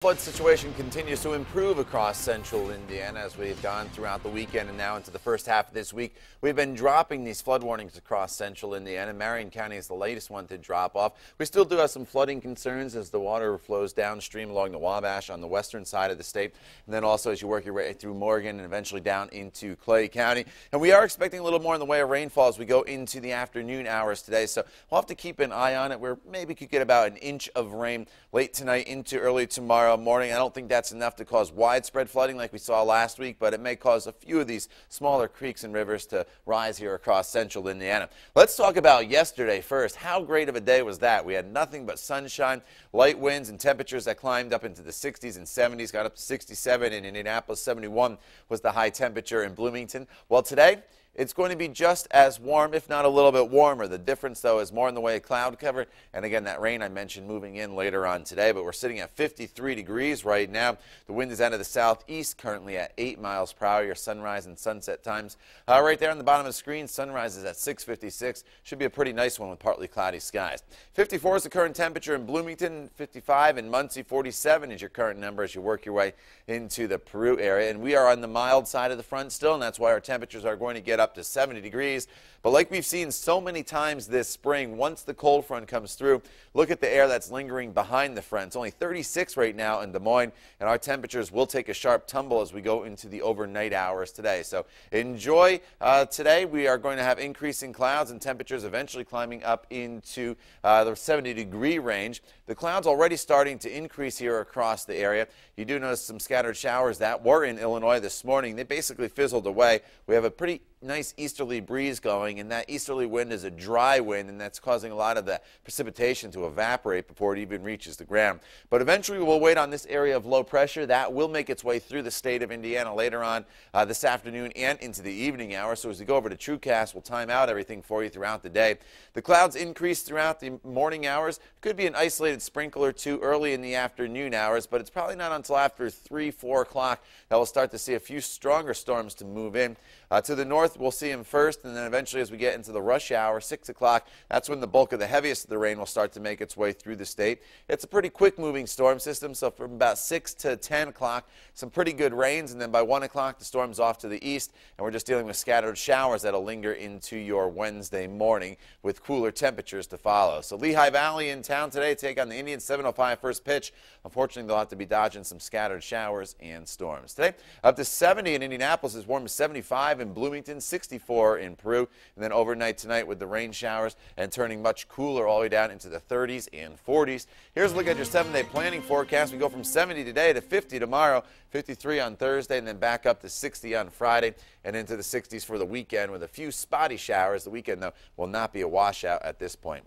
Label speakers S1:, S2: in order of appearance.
S1: Flood situation continues to improve across central Indiana as we've gone throughout the weekend and now into the first half of this week. We've been dropping these flood warnings across central Indiana. Marion County is the latest one to drop off. We still do have some flooding concerns as the water flows downstream along the Wabash on the western side of the state, and then also as you work your way through Morgan and eventually down into Clay County. And we are expecting a little more in the way of rainfall as we go into the afternoon hours today, so we'll have to keep an eye on it. Where maybe could get about an inch of rain late tonight into early tomorrow morning. I don't think that's enough to cause widespread flooding like we saw last week, but it may cause a few of these smaller creeks and rivers to rise here across central Indiana. Let's talk about yesterday first. How great of a day was that? We had nothing but sunshine, light winds, and temperatures that climbed up into the 60s and 70s, got up to 67 in Indianapolis. 71 was the high temperature in Bloomington. Well, today, it's going to be just as warm, if not a little bit warmer. The difference, though, is more in the way of cloud cover. And again, that rain I mentioned moving in later on today. But we're sitting at 53 degrees right now. The wind is out of the southeast, currently at 8 miles per hour. Your sunrise and sunset times right there on the bottom of the screen. Sunrise is at 6:56. Should be a pretty nice one with partly cloudy skies. 54 is the current temperature in Bloomington. 55 in Muncie. 47 is your current number as you work your way into the Peru area. And we are on the mild side of the front still, and that's why our temperatures are going to get up to 70 degrees. But like we've seen so many times this spring, once the cold front comes through, look at the air that's lingering behind the front. It's only 36 right now in Des Moines, and our temperatures will take a sharp tumble as we go into the overnight hours today. So enjoy today. We are going to have increasing clouds and temperatures eventually climbing up into the 70-degree range. The clouds already starting to increase here across the area. You do notice some scattered showers that were in Illinois this morning. They basically fizzled away. We have a pretty nice easterly breeze going, and that easterly wind is a dry wind, and that's causing a lot of the precipitation to evaporate before it even reaches the ground. But eventually we'll wait on this area of low pressure. That will make its way through the state of Indiana later on this afternoon and into the evening hours. So as we go over to TrueCast, we'll time out everything for you throughout the day. The clouds increase throughout the morning hours. Could be an isolated sprinkle or two early in the afternoon hours, but it's probably not until after 3, 4 o'clock that we'll start to see a few stronger storms to move in. To the north, we'll see them first, and then eventually as we get into the rush hour, 6 o'clock, that's when the bulk of the heaviest of the rain will start to make its way through the state. It's a pretty quick-moving storm system, so from about 6 to 10 o'clock, some pretty good rains, and then by 1 o'clock, the storm's off to the east, and we're just dealing with scattered showers that'll linger into your Wednesday morning with cooler temperatures to follow. So Lehigh Valley in town today, take on the Indians, 7:05 first pitch. Unfortunately, they'll have to be dodging some scattered showers and storms. Today, up to 70 in Indianapolis, as warm as 75 in Bloomington, 64 in Peru, and then overnight tonight with the rain showers and turning much cooler all the way down into the 30s and 40s. Here's a look at your 7-day planning forecast. We go from 70 today to 50 tomorrow, 53 on Thursday, and then back up to 60 on Friday and into the 60s for the weekend with a few spotty showers. The weekend, though, will not be a washout at this point.